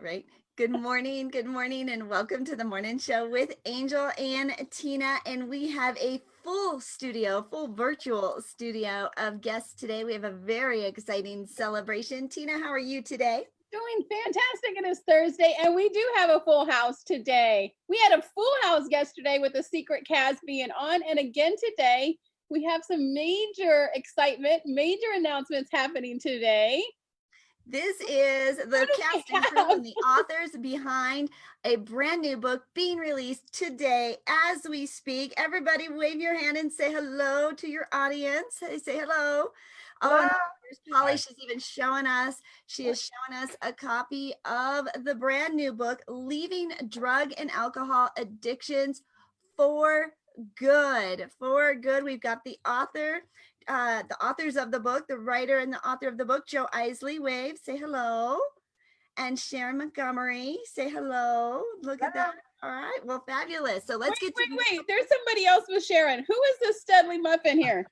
right? Good morning, and welcome to the morning show with Angel and Tina. And we have a full virtual studio of guests today. We have a very exciting celebration. Tina, how are you today? Doing fantastic. It is Thursday, and we do have a full house today. We had a full house yesterday with the Secret Cast being on, and again today, we have some major excitement, major announcements happening today. This is the cast and crew and the authors behind a brand new book being released today as we speak. Everybody wave your hand and say hello to your audience. Say hello. Oh, there's Polly. She's even showing us. She is showing us a copy of the brand new book, Leaving Drug and Alcohol Addictions for Good. For Good. We've got the authors of the book, the writer and the author of the book, Eisele, wave, say hello. And Sharon Montgomery, say hello. Look at that. All right, well, fabulous. So let's get to wait. There's somebody else with Sharon. Who is this Studley Muffin here?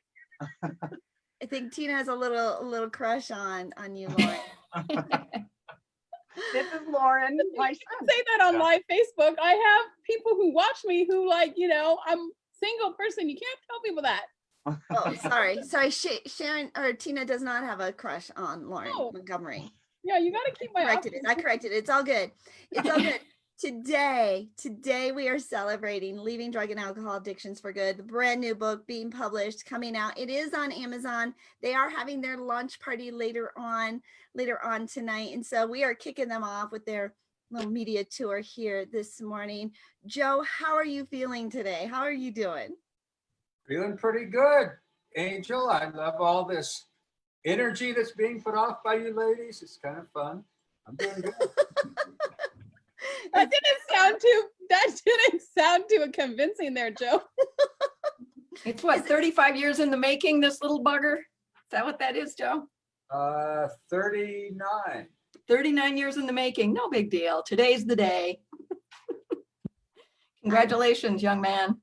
I think Tina has a little crush on you, Lorin. This is Lorin. I say that on live Facebook. I have people who watch me who I'm a single person. You can't tell people that. Oh, sorry. Sharon or Tina does not have a crush on Lorin Montgomery. Yeah, you got to keep my. I corrected it. It's all good. It's all good. Today we are celebrating Leaving Drug and Alcohol Addictions for Good, the brand new book being published, coming out. It is on Amazon. They are having their launch party later on tonight, and so we are kicking them off with their little media tour here this morning. Joe, how are you feeling today? How are you doing? Feeling pretty good, Angel. I love all this energy that's being put off by you ladies. It's kind of fun. I'm doing good. That didn't sound too convincing there, Joe. It's what, 35 years in the making, this little bugger? Is that what that is, Joe? 39. 39 years in the making. No big deal. Today's the day. Congratulations, young man.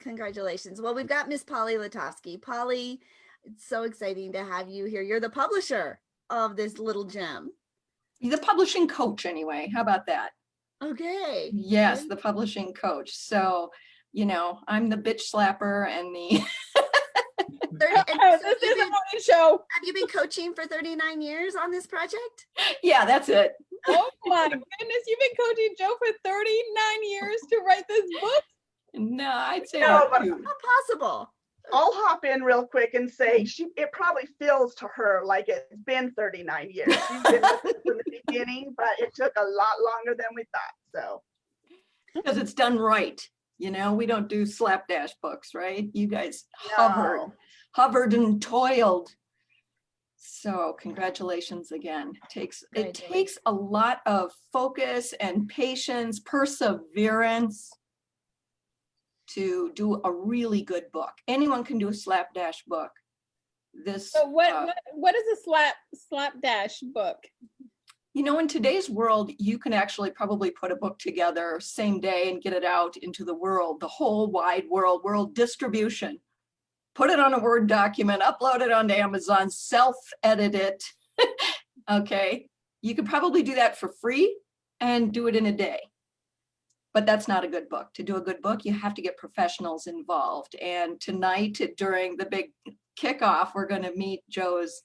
Congratulations. Well, we've got Miss Polly Latofsky. Polly, it's so exciting to have you here. You're the publisher of this little gem. The publishing coach, anyway. How about that? Okay. Yes, the publishing coach. So, I'm the bitch slapper and the... This is a morning show. Have you been coaching for 39 years on this project? Yeah, that's it. Oh my goodness, you've been coaching Joe for 39 years to write this book? No, I'd say No, but not possible. I'll hop in real quick and say it probably feels to her like it's been 39 years. She's been with us from the beginning, but it took a lot longer than we thought. So because it's done right. We don't do slapdash books, right? You guys hovered and toiled. So congratulations again. It takes a lot of focus and patience, perseverance to do a really good book. Anyone can do a slapdash book. So what is a slapdash book? In today's world, you can actually probably put a book together same day and get it out into the world, the whole wide world distribution. Put it on a Word document, upload it onto Amazon, self-edit it. Okay. You could probably do that for free and do it in a day. But that's not a good book. To do a good book, you have to get professionals involved. And tonight, during the big kickoff, we're going to meet Joe's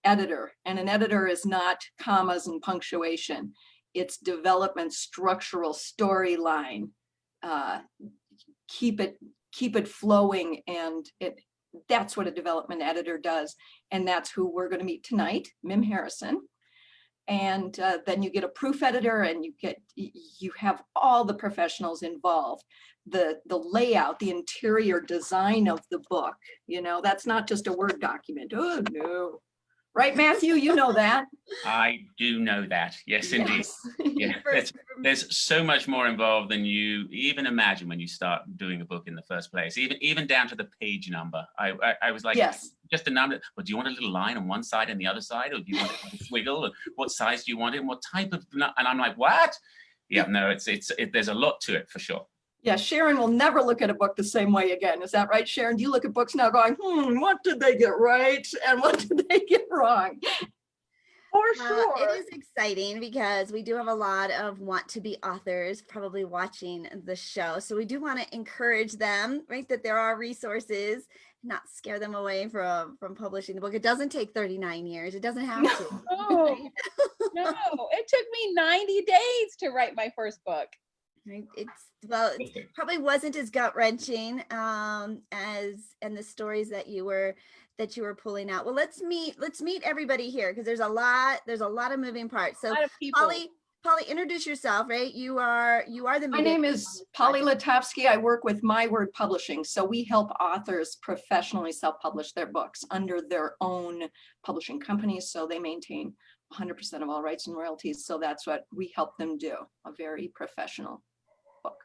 editor. And an editor is not commas and punctuation. It's development, structural storyline. Keep it flowing, and that's what a development editor does. And that's who we're going to meet tonight, Mim Harrison. And then you get a proof editor, and you have all the professionals involved. The layout, the interior design of the book, that's not just a Word document. Oh no. Right, Matthew, you know that. I do know that. Yes, indeed. Yeah, there's so much more involved than you even imagine when you start doing a book in the first place. Even down to the page number. I was like, yes, just a number. Well, do you want a little line on one side and the other side, or do you want it to swiggle? And what size do you want it? And what type of? And I'm like, what? Yeah, no, there's a lot to it for sure. Yeah, Sharon will never look at a book the same way again. Is that right, Sharon? Do you look at books now going, what did they get right? And what did they get wrong? For sure. It is exciting because we do have a lot of want to be authors probably watching the show. So we do want to encourage them, right? That there are resources, not scare them away from publishing the book. It doesn't take 39 years. It doesn't have to. Oh, Right? no, it took me 90 days to write my first book. Right? It probably wasn't as gut wrenching as and the stories that you were pulling out. Well, let's meet everybody here because there's a lot of moving parts. So A lot of people. Polly, introduce yourself, right? You are the My media name person is on this Polly project. Latofsky. I work with My Word Publishing. So we help authors professionally self-publish their books under their own publishing companies. So they maintain 100% of all rights and royalties. So that's what we help them do, a very professional book.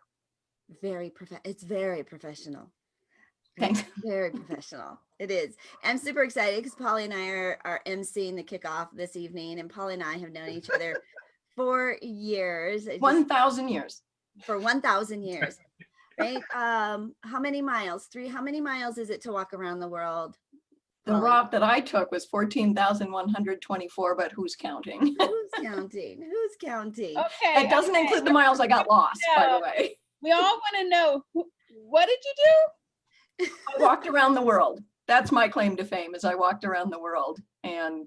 It's very professional. Thanks. Very professional. It is. I'm super excited because Polly and I are emceeing the kickoff this evening, and Polly and I have known each other for years. 1,000 years. For 1,000 years, right? How many miles? How many miles is it to walk around the world? The route that I took was 14,124, but who's counting? Who's counting? Who's counting? Okay. It doesn't include the miles I got lost, by the way. We all want to know, what did you do? I walked around the world. That's my claim to fame, is I walked around the world and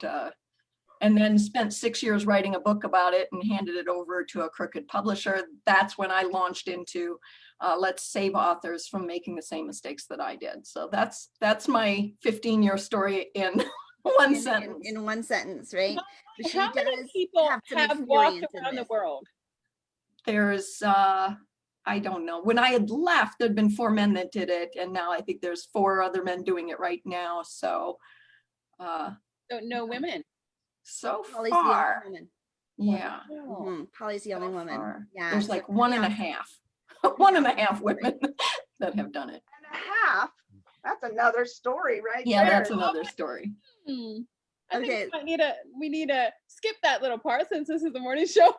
then spent 6 years writing a book about it and handed it over to a crooked publisher. That's when I launched into let's save authors from making the same mistakes that I did. So that's my 15-year story in one sentence. In one sentence, right? But How many people have walked around the world? There's I don't know. When I had left, there'd been 4 men that did it, and now I think there's 4 other men doing it right now. So So no women. So Polly's far, the only woman. yeah. Polly's the only So woman. far. Yeah. There's like 1.5 women that have done it. And a half. That's another story, right? Yeah, there. that's another story. I think we need to skip that little part since this is the morning show.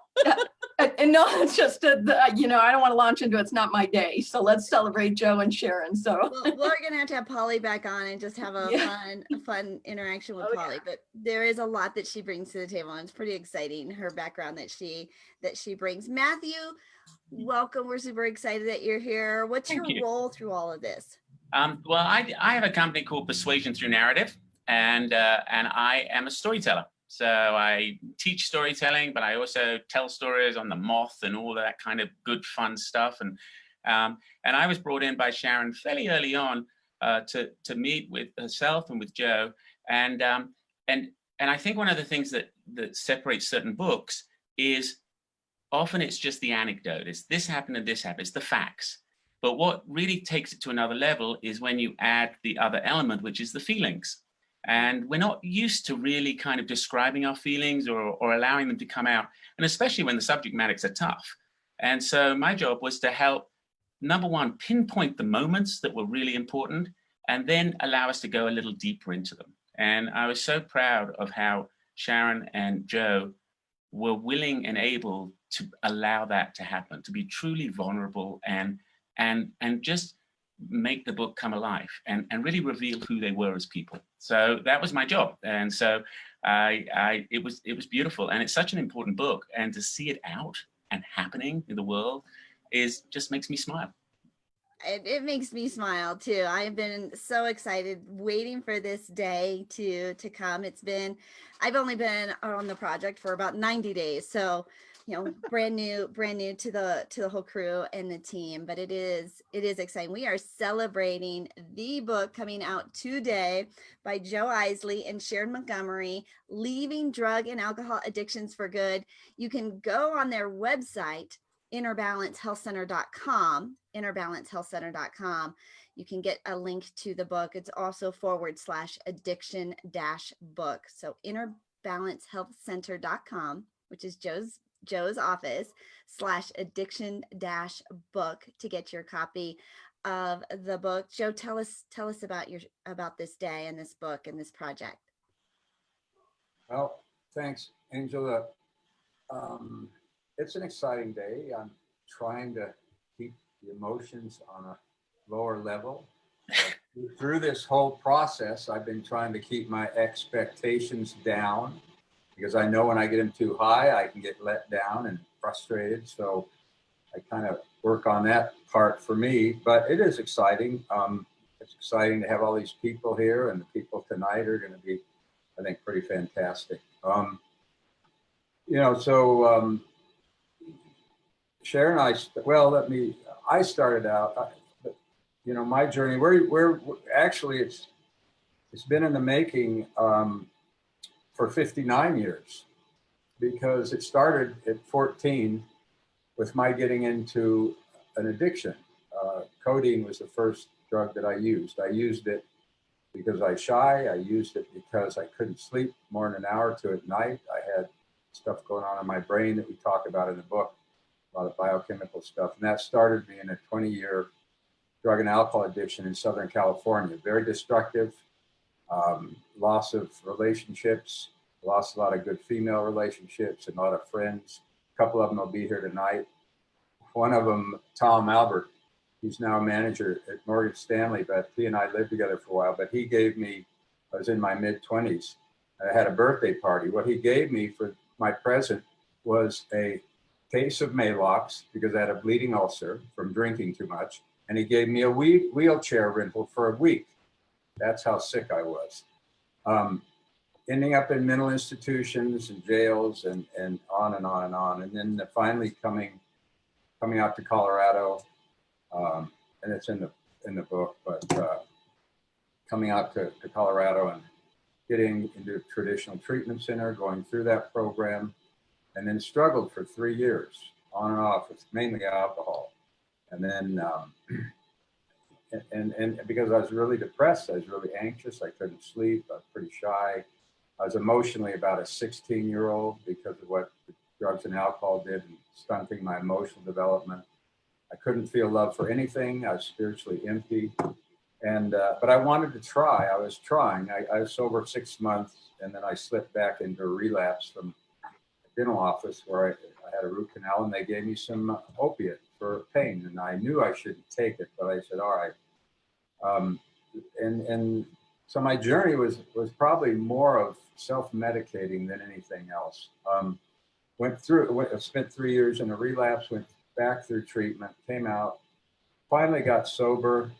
And no, it's just I don't want to launch into it's not my day. So let's celebrate Joe and Sharon. So well, we're gonna have Polly back on and just have a fun interaction with Polly. But there is a lot that she brings to the table, and it's pretty exciting. Her background that she brings. Matthew, welcome. We're super excited that you're here. What's your role through all of this? Well, I have a company called Persuasion Through Narrative, and I am a storyteller. So I teach storytelling, but I also tell stories on the Moth and all that kind of good, fun stuff. And I was brought in by Sharon fairly early on to meet with herself and with Joe. And I think one of the things that separates certain books is often it's just the anecdote. It's this happened and this happened. It's the facts. But what really takes it to another level is when you add the other element, which is the feelings. And we're not used to really kind of describing our feelings or allowing them to come out, and especially when the subject matters are tough. And so my job was to help, number one, pinpoint the moments that were really important, and then allow us to go a little deeper into them. And I was so proud of how Sharon and Joe were willing and able to allow that to happen, to be truly vulnerable and just make the book come alive and really reveal who they were as people. So that was my job. And so it was beautiful. And it's such an important book. And to see it out and happening in the world just makes me smile. It makes me smile too. I've been so excited waiting for this day to come. I've only been on the project for about 90 days. So brand new to the whole crew and the team, but it is exciting. We are celebrating the book coming out today by Joe Eisele and Sharon Montgomery, Leaving Drug and Alcohol Addictions for Good. You can go on their website, innerbalancehealthcenter.com. You can get a link to the book. It's also /addiction-book. So innerbalancehealthcenter.com, which is Joe's office /addiction-book to get your copy of the book. Joe, tell us about this day and this book and this project. Well, thanks, Angela. It's an exciting day. I'm trying to keep the emotions on a lower level. Through this whole process, I've been trying to keep my expectations down because I know when I get them too high, I can get let down and frustrated. So I kind of work on that part for me, but it is exciting. It's exciting to have all these people here, and the people tonight are going to be, I think, pretty fantastic. Sharon and I started out, my journey, we're actually, it's been in the making for 59 years, because it started at 14 with my getting into an addiction. Codeine was the first drug that I used. I used it because I was shy. I used it because I couldn't sleep more than an hour or two at night. I had stuff going on in my brain that we talk about in the book, a lot of biochemical stuff. And that started me in a 20-year drug and alcohol addiction in Southern California. Very destructive, loss of relationships, lost a lot of good female relationships and a lot of friends. A couple of them will be here tonight. One of them, Tom Albert, he's now a manager at Morgan Stanley, but he and I lived together for a while. But he gave me, I was in my mid-20s, I had a birthday party. What he gave me for my present was a case of Maalox, because I had a bleeding ulcer from drinking too much. And he gave me a wheelchair rental for a week. That's how sick I was. Ending up in mental institutions and jails and on and on and on. And then finally coming out to Colorado, and it's in the book, but coming out to Colorado and getting into a traditional treatment center, going through that program, and then struggled for 3 years on and off with mainly alcohol. And then, and because I was really depressed, I was really anxious, I couldn't sleep, I was pretty shy. I was emotionally about a 16-year-old because of what the drugs and alcohol did and stunting my emotional development. I couldn't feel love for anything. I was spiritually empty. And, but I wanted to try. I was trying. I was sober 6 months, and then I slipped back into a relapse from a dental office where I had a root canal, and they gave me some opiate for pain. And I knew I shouldn't take it, but I said, all right. And so my journey was probably more of self-medicating than anything else. Spent 3 years in a relapse, went back through treatment, came out, finally got sober.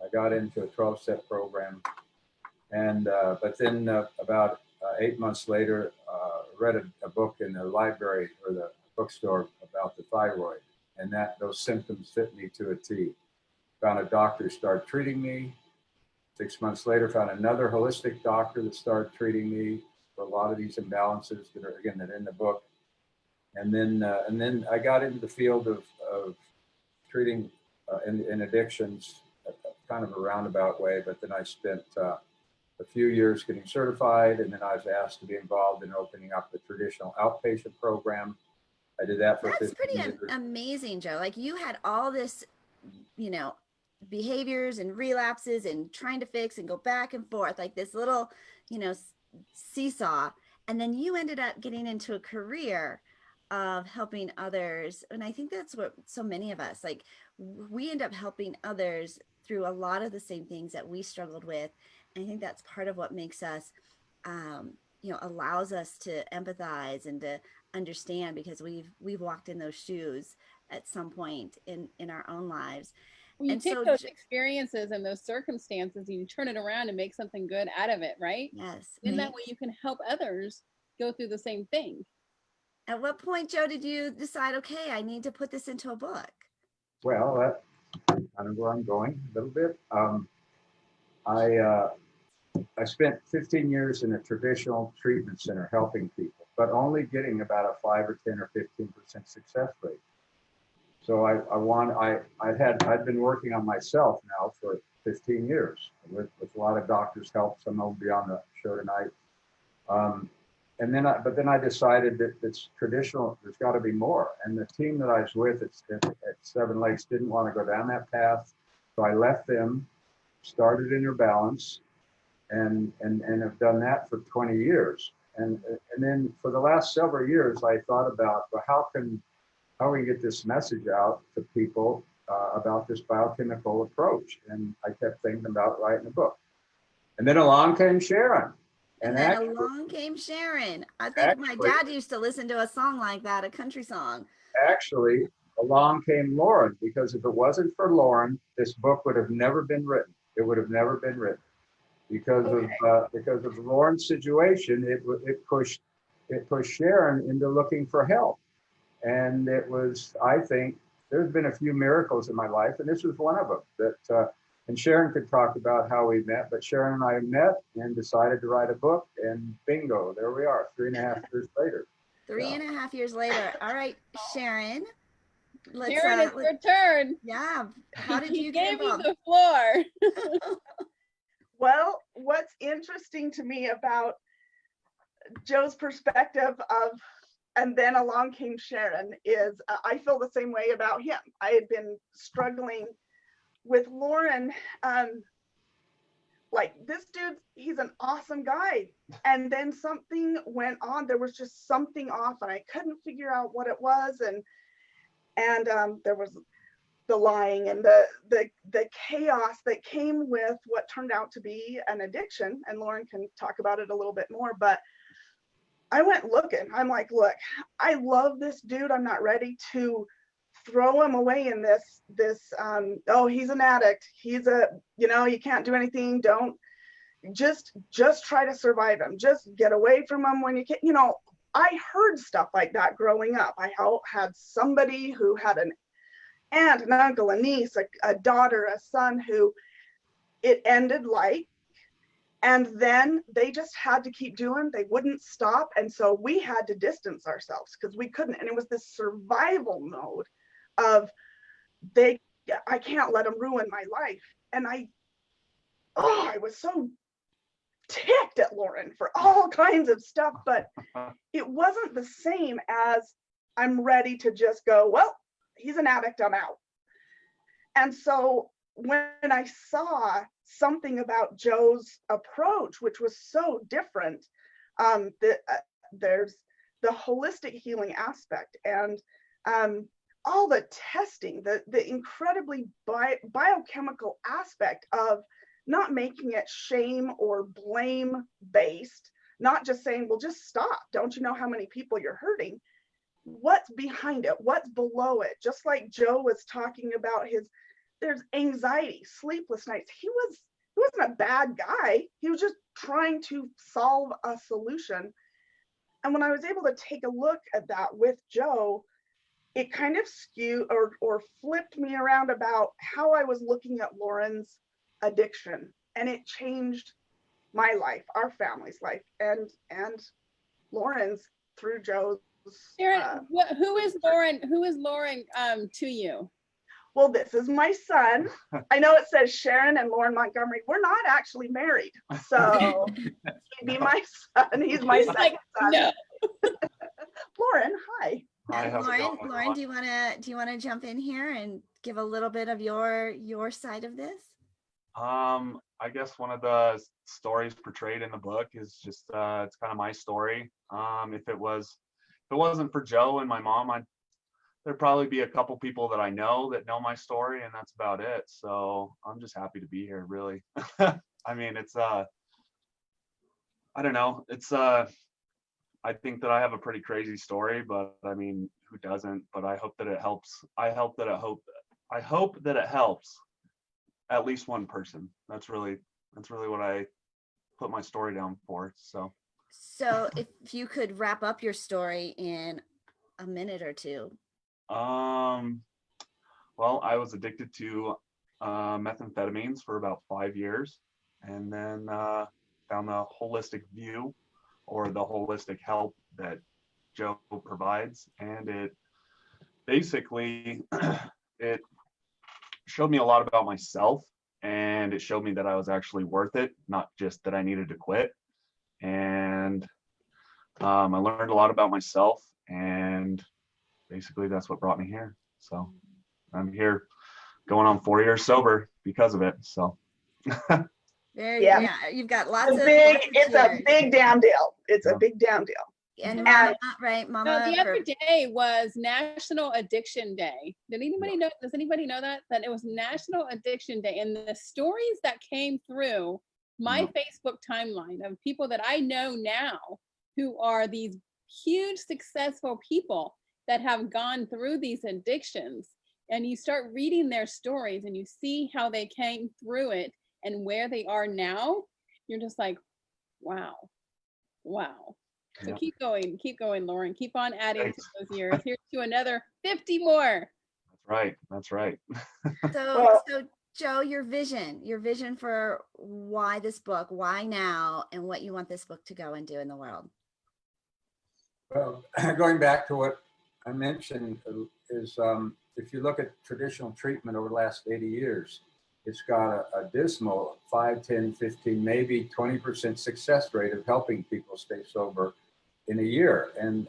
I got into a 12-step program. And, but then about 8 months later, read a book in the library or the bookstore about the thyroid. And those symptoms fit me to a T. Found a doctor, started treating me. 6 months later, found another holistic doctor that started treating me for a lot of these imbalances that are in the book. And then I got into the field of treating in addictions, kind of a roundabout way. But then I spent a few years getting certified, and then I was asked to be involved in opening up the traditional outpatient program. I did that for 15 years. That's pretty amazing, Joe. Like, you had all this, behaviors and relapses and trying to fix and go back and forth, like this little, seesaw. And then you ended up getting into a career of helping others. And I think that's what so many of us, like, we end up helping others through a lot of the same things that we struggled with. And I think that's part of what makes us, allows us to empathize and to understand, because we've walked in those shoes at some point in our own lives. Well, you take those experiences and those circumstances and you turn it around and make something good out of it, right? Yes. In that way you can help others go through the same thing. At what point, Joe, did you decide, okay, I need to put this into a book? Well, that's kind of where I'm going a little bit. I spent 15 years in a traditional treatment center helping people, but only getting about a 5 or 10 or 15% success rate. So I'd been working on myself now for 15 years with a lot of doctors' help. Some will be on the show tonight. But then I decided that it's traditional. There's got to be more. And the team that I was with at Seven Lakes didn't want to go down that path, so I left them, started Inner Balance, and have done that for 20 years. And then for the last several years, I thought about, well, how we get this message out to people about this biochemical approach. And I kept thinking about writing a book. And then along came Sharon. And then along came Sharon. I think my dad used to listen to a song like that, a country song. Actually, along came Lorin, because if it wasn't for Lorin, this book would have never been written. It would have never been written because of Lorin's situation. It pushed Sharon into looking for help, and it was, I think, there's been a few miracles in my life, and this was one of them. That and Sharon could talk about how we met, but Sharon and I met and decided to write a book, and bingo, there we are, 3.5 years later. 3.5 years later. All right, Sharon. Sharon, it's your turn. Yeah. How did you get gave you involved? the floor. Well, what's interesting to me about Joe's perspective of, and then along came Sharon, is I feel the same way about him. I had been struggling with Lorin. Like, this dude, he's an awesome guy. And then something went on. There was just something off, and I couldn't figure out what it was. And there was the lying and the chaos that came with what turned out to be an addiction. And Lorin can talk about it a little bit more, but I went looking. I'm like, look, I love this dude. I'm not ready to throw him away in this oh, he's an addict, he's a, you can't do anything, don't, just try to survive him, just get away from him when you can. I heard stuff like that growing up. I had somebody who had an aunt, an uncle, a niece, a daughter, a son who it ended like, and then they just had to keep doing, they wouldn't stop. And so we had to distance ourselves because we couldn't. And it was this survival mode of I can't let them ruin my life. And I was so ticked at Lorin for all kinds of stuff, but it wasn't the same as I'm ready to just go, well, he's an addict, I'm out. And so when I saw something about Joe's approach, which was so different, there's the holistic healing aspect, and all the testing, the incredibly biochemical aspect of not making it shame or blame based, not just saying, well, just stop. Don't you know how many people you're hurting? What's behind it? What's below it? Just like Joe was talking about there's anxiety, sleepless nights. He wasn't a bad guy. He was just trying to solve a solution. And when I was able to take a look at that with Joe, it kind of skewed or flipped me around about how I was looking at Lorin's addiction. And it changed my life, our family's life, and Lorin's through Joe's. Sharon, who is Lorin? Who is Lorin to you? Well, this is my son. I know it says Sharon and Lorin Montgomery. We're not actually married, so he'd be my son. He's my second son. No. Lorin, hi. Lorin, do you want to jump in here and give a little bit of your side of this? I guess one of the stories portrayed in the book is just it's kind of my story. If it wasn't for Joe and my mom, there'd probably be a couple people that I know that know my story, and that's about it. So I'm just happy to be here, really. I mean, it's I don't know. It's I think that I have a pretty crazy story, but I mean, who doesn't? But I hope that it helps. I hope that it helps at least one person. That's really what I put my story down for. So if you could wrap up your story in a minute or two. Well, I was addicted to methamphetamines for about 5 years, and then found the holistic view or the holistic help that Joe provides, and it basically it showed me a lot about myself, and it showed me that I was actually worth it, not just that I needed to quit. And I learned a lot about myself, and basically that's what brought me here. So I'm here going on 4 years sober because of it. So yeah, you've got lots of it's a big damn deal. It's a big damn deal. And Mama, right, Mama? No, the other day was National Addiction Day. Does anybody know that it was National Addiction Day? And the stories that came through my Facebook timeline of people that I know now who are these huge successful people that have gone through these addictions, and you start reading their stories and you see how they came through it and where they are now, you're just like, wow. So Yeah. keep going, Lorin. Keep on adding Thanks. to those years. Here's to another 50 more. That's right. So, Joe, your vision for why this book, why now, and what you want this book to go and do in the world. Well, going back to what I mentioned is if you look at traditional treatment over the last 80 years, it's got a dismal 5, 10, 15, maybe 20% success rate of helping people stay sober in a year. And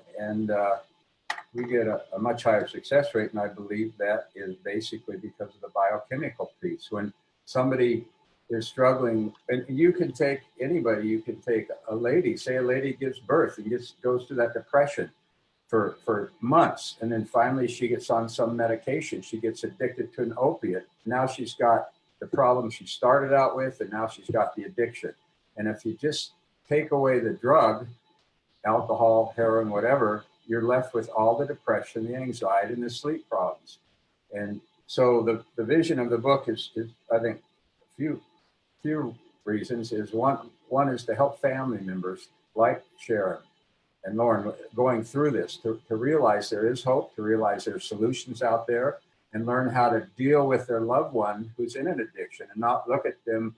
we get a much higher success rate. And I believe that is basically because of the biochemical piece. When somebody is struggling, and you can take anybody, you can take a lady, say a lady gives birth and goes through that depression for months. And then finally she gets on some medication. She gets addicted to an opiate. Now she's got the problem she started out with, and now she's got the addiction. And if you just take away the drug, alcohol, heroin, whatever, you're left with all the depression, the anxiety, and the sleep problems. And so the vision of the book is I think, a few reasons. Is one is to help family members like Sharon and Lorin going through this, to realize there is hope, to realize there's solutions out there, and learn how to deal with their loved one who's in an addiction and not look at them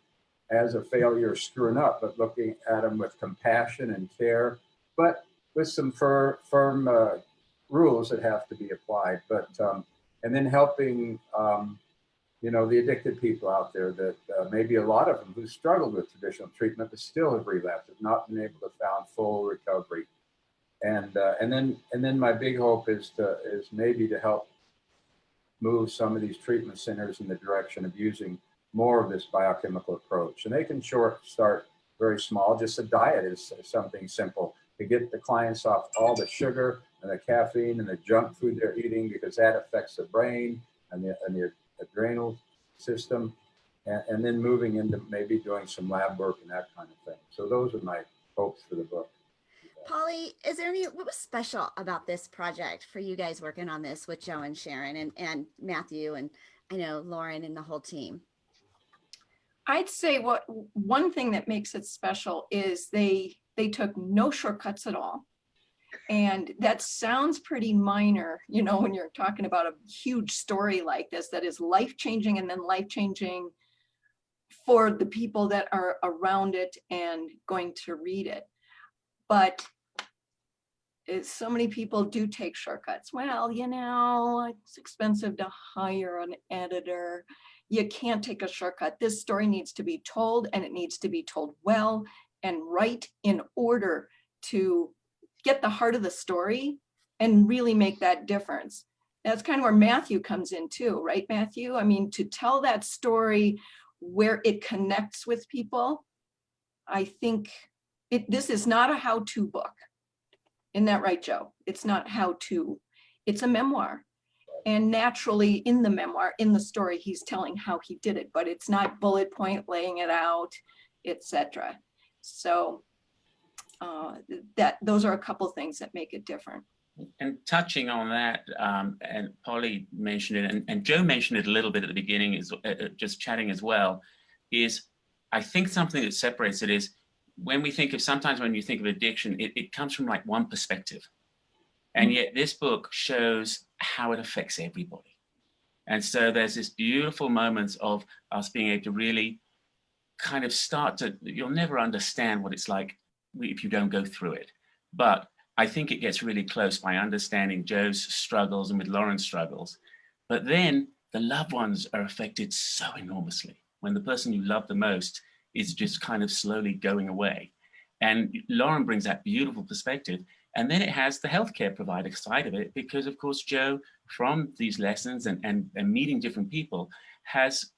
as a failure screwing up, but looking at them with compassion and care, but with some firm rules that have to be applied. But and then helping the addicted people out there that maybe a lot of them who struggled with traditional treatment but still have relapsed, have not been able to found full recovery. And then my big hope is maybe to help move some of these treatment centers in the direction of using more of this biochemical approach. And they can start very small. Just a diet is something simple to get the clients off all the sugar and the caffeine and the junk food they're eating, because that affects the brain and the adrenal system, and then moving into maybe doing some lab work and that kind of thing. So those are my hopes for the book. Polly, what was special about this project for you guys working on this with Joe and Sharon and Matthew and I know Lorin and the whole team? I'd say one thing that makes it special is they took no shortcuts at all. And that sounds pretty minor, when you're talking about a huge story like this that is life-changing, and then life-changing for the people that are around it and going to read it. But so many people do take shortcuts. Well, it's expensive to hire an editor. You can't take a shortcut. This story needs to be told, and it needs to be told well and right, in order to get the heart of the story and really make that difference. That's kind of where Matthew comes in too, right, Matthew? I mean, to tell that story where it connects with people, I think this is not a how-to book. Isn't that right, Joe? It's not how-to, it's a memoir. And naturally in the memoir, in the story, he's telling how he did it, but it's not bullet point laying it out, etc. So those are a couple things that make it different. And touching on that, and Polly mentioned it, and Joe mentioned it a little bit at the beginning, is just chatting as well, is I think something that separates it is sometimes when you think of addiction, it comes from like one perspective. And yet this book shows how it affects everybody. And so there's this beautiful moments of us being able to really kind of you'll never understand what it's like if you don't go through it. But I think it gets really close by understanding Joe's struggles and with Lorin's struggles. But then the loved ones are affected so enormously when the person you love the most is just kind of slowly going away. And Lorin brings that beautiful perspective. And then it has the healthcare provider side of it, because of course, Joe, from these lessons and meeting different people, has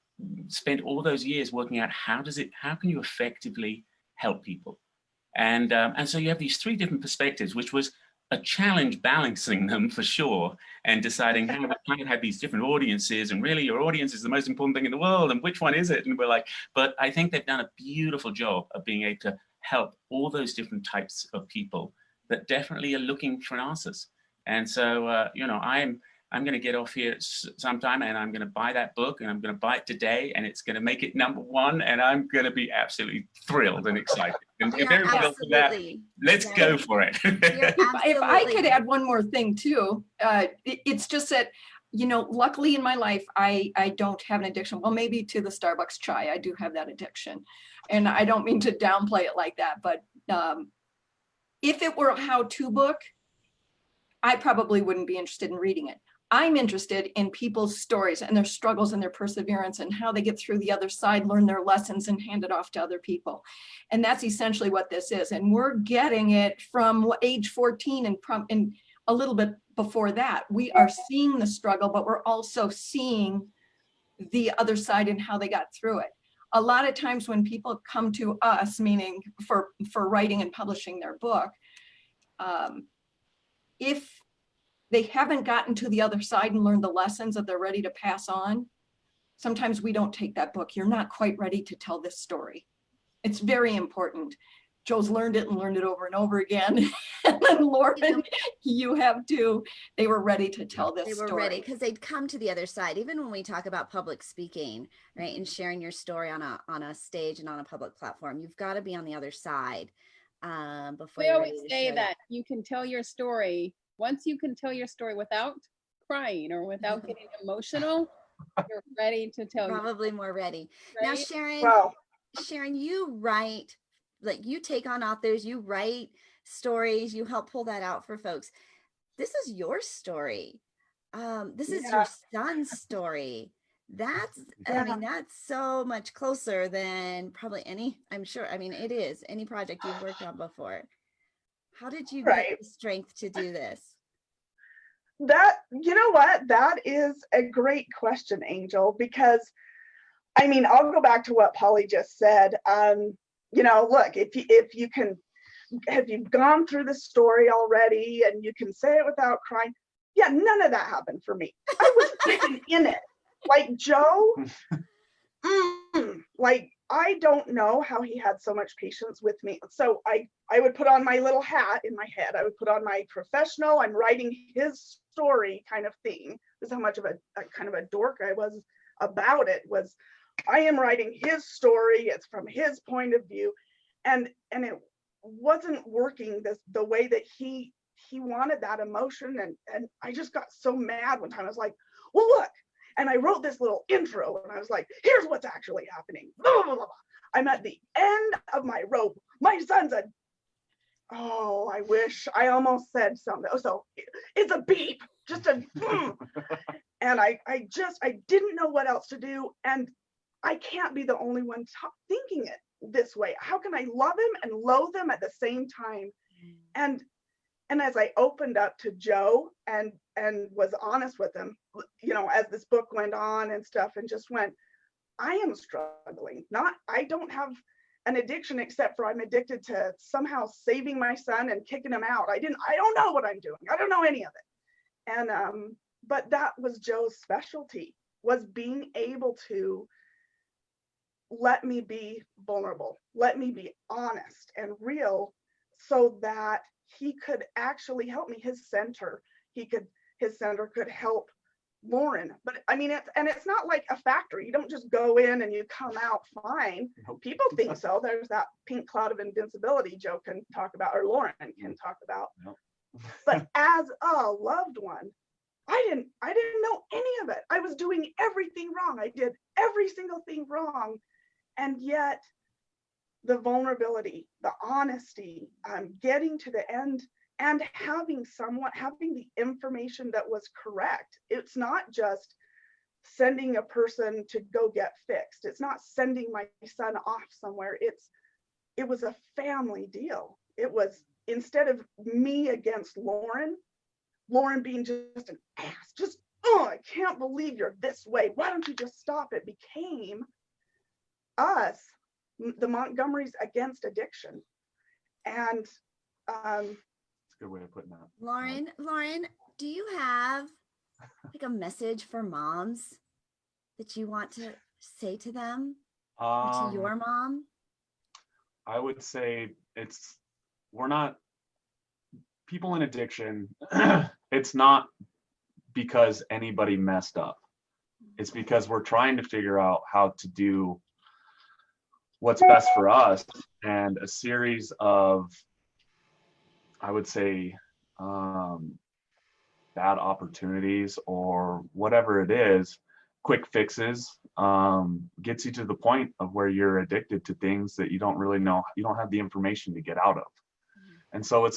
spent all those years working out how can you effectively help people? And so you have these three different perspectives, which was a challenge balancing them for sure, and deciding how to kind of have these different audiences, and really your audience is the most important thing in the world, and which one is it? And we're like, but I think they've done a beautiful job of being able to help all those different types of people that definitely are looking for answers. And so, you know, I'm going to get off here sometime, and I'm going to buy that book, and I'm going to buy it today, and it's going to make it #1, and I'm going to be absolutely thrilled and excited. And if everybody for that, let's go for it. If I could add one more thing too, it's just that, you know, luckily in my life, I don't have an addiction. Well, maybe to the Starbucks chai, I do have that addiction. And I don't mean to downplay it like that, but if it were a how-to book, I probably wouldn't be interested in reading it. I'm interested in people's stories and their struggles and their perseverance and how they get through the other side, learn their lessons, and hand it off to other people. And that's essentially what this is. And we're getting it from age 14 and a little bit before that. We are seeing the struggle, but we're also seeing the other side and how they got through it. A lot of times when people come to us, meaning for writing and publishing their book, if they haven't gotten to the other side and learned the lessons that they're ready to pass on, sometimes we don't take that book. You're not quite ready to tell this story. It's very important. Joe's learned it and learned it over and over again. And then Lorin, you have too. They were ready to tell this story. They were ready because they'd come to the other side. Even when we talk about public speaking, right, and sharing your story on a stage and on a public platform, you've got to be on the other side before we always say that you can tell your story. Once you can tell your story without crying or without getting emotional, you're ready to tell. Probably more ready. Right? Now, Sharon, Wow. Sharon, you write, like you take on authors, you write stories, you help pull that out for folks. This is your story. This is your son's story. That's, I mean, that's so much closer than probably I'm sure, I mean, it is any project you've worked on before. How did you get the strength to do this? That, you know what, that is a great question, Angel, because I mean, I'll go back to what Polly just said. You know, look, if you've gone through the story already and you can say it without crying, yeah, none of that happened for me. I was freaking in it. Like Joe, like I don't know how he had so much patience with me. So I would put on my little hat in my head. I would put on my professional, I'm writing his story kind of thing. This is how much of a kind of a dork I was about it. Was I am writing his story. It's from his point of view, and it wasn't working the way that he wanted that emotion. And I just got so mad one time. I was like, well, look. And I wrote this little intro and I was like, here's what's actually happening. Blah, blah, blah. I'm at the end of my rope. My son's oh, I wish I almost said something. So it's a beep, just a, and I didn't know what else to do. And I can't be the only one thinking it this way. How can I love him and loathe him at the same time? And as I opened up to Joe and was honest with him, you know, as this book went on and stuff, and just went, I am struggling. I don't have an addiction except for I'm addicted to somehow saving my son and kicking him out. I don't know what I'm doing. I don't know any of it. And but that was Joe's specialty, was being able to let me be vulnerable, let me be honest and real, so that he could actually help me. His center could help Lorin. But I mean, it's not like a factory. You don't just go in and you come out fine. People think so. There's that pink cloud of invincibility Joe can talk about, or Lorin can talk about. But as a loved one, I didn't know any of it. I was doing everything wrong. I did every single thing wrong. And yet the vulnerability, the honesty, getting to the end and having the information that was correct. It's not just sending a person to go get fixed. It's not sending my son off somewhere. It was a family deal. It was, instead of me against Lorin being just an ass, just, oh, I can't believe you're this way. Why don't you just stop? It became us, the Montgomerys against addiction. And a good way of putting that. Lorin, do you have like a message for moms that you want to say to them or to your mom? I would say we're not people in addiction. It's not because anybody messed up. It's because we're trying to figure out how to do what's best for us, and a series of, I would say, bad opportunities or whatever it is, quick fixes, gets you to the point of where you're addicted to things that you don't really know, you don't have the information to get out of. And so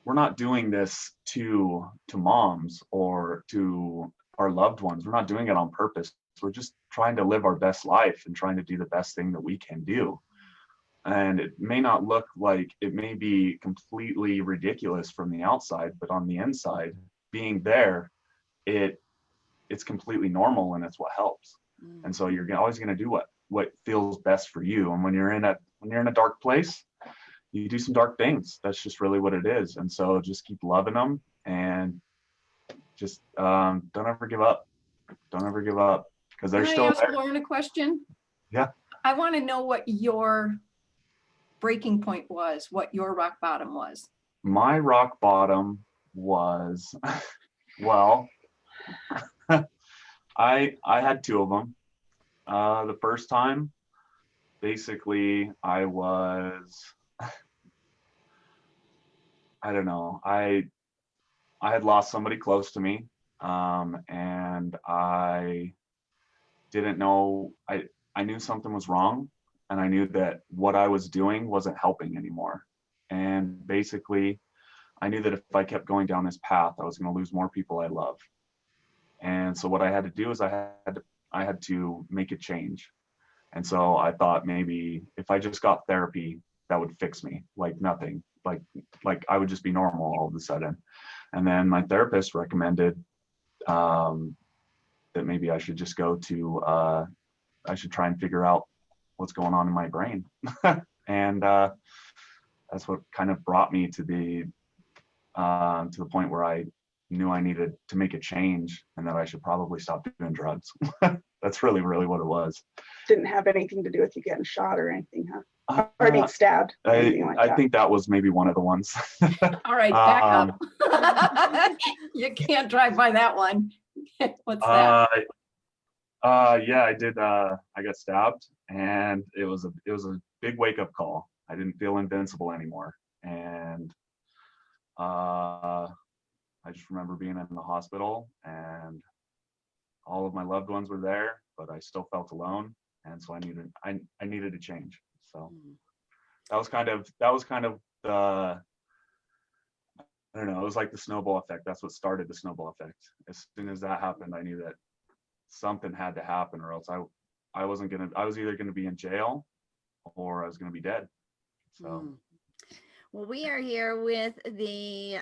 we're not doing this to moms or to our loved ones. We're not doing it on purpose. We're just trying to live our best life and trying to do the best thing that we can do. And it may not look like, it may be completely ridiculous from the outside, but on the inside, being there, it's completely normal, and it's what helps. And so you're always going to do what feels best for you. And when you're in a dark place, you do some dark things. That's just really what it is. And so just keep loving them, and just don't ever give up. Don't ever give up, because they're still there. Can I ask Lorin a question? Yeah. I want to know what your breaking point was, what your rock bottom was. My rock bottom was, well, I had two of them. The first time, basically, I was, I don't know, I had lost somebody close to me, and I didn't know, I knew something was wrong, and I knew that what I was doing wasn't helping anymore. And basically, I knew that if I kept going down this path, I was going to lose more people I love. And so what I had to do is I had to make a change. And so I thought maybe if I just got therapy, that would fix me, like nothing, like I would just be normal all of a sudden. And then my therapist recommended that maybe I should just go to, I should try and figure out what's going on in my brain. And that's what kind of brought me to the point where I knew I needed to make a change, and that I should probably stop doing drugs. That's really what it was. Didn't have anything to do with you getting shot or anything, huh? Or being stabbed. I think that was maybe one of the ones. All right, back up. You can't drive by that one. What's that? Yeah, I did. I got stabbed, and it was a big wake up call. I didn't feel invincible anymore, and I just remember being in the hospital, and all of my loved ones were there, but I still felt alone, and so I needed a change. So that was kind of the, I don't know, it was like the snowball effect. That's what started the snowball effect. As soon as that happened, I knew that something had to happen, or else I was either gonna be in jail or I was gonna be dead. So. Well, we are here with the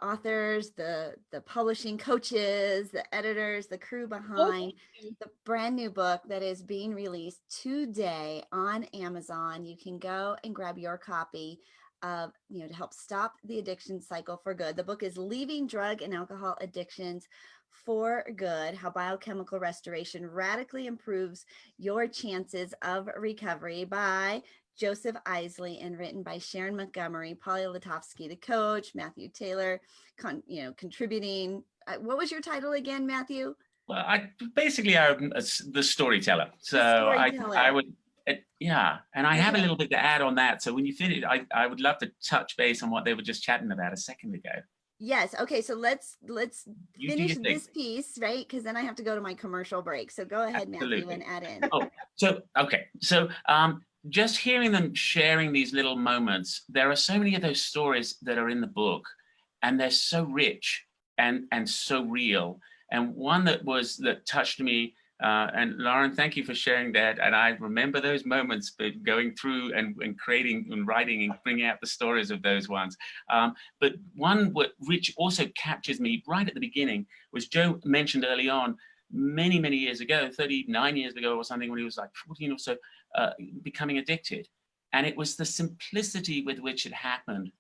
authors, the publishing coaches, the editors, the crew behind the brand new book that is being released today on Amazon. You can go and grab your copy of, to help stop the addiction cycle for good. The book is Leaving Drug and Alcohol Addictions for Good: How Biochemical Restoration Radically Improves Your Chances of Recovery, by Joseph Eisele, and written by Sharon Montgomery, Polly Latovsky, the coach, Matthew Taylor, contributing. What was your title again, Matthew? Well, I'm the storyteller. So I would, yeah. And I have a little bit to add on that. So when you finish, I would love to touch base on what they were just chatting about a second ago. Yes. Okay. So let's finish this piece, right? Because then I have to go to my commercial break. So go ahead, Matthew, and add in. Oh, so okay. So just hearing them sharing these little moments, there are so many of those stories that are in the book, and they're so rich and so real. And one that touched me, and Lorin, thank you for sharing that. And I remember those moments, but going through and creating and writing and bringing out the stories of those ones. But one which also captures me right at the beginning was Joe mentioned early on, many years ago, 39 years ago or something, when he was like 14 or so, becoming addicted. And it was the simplicity with which it happened.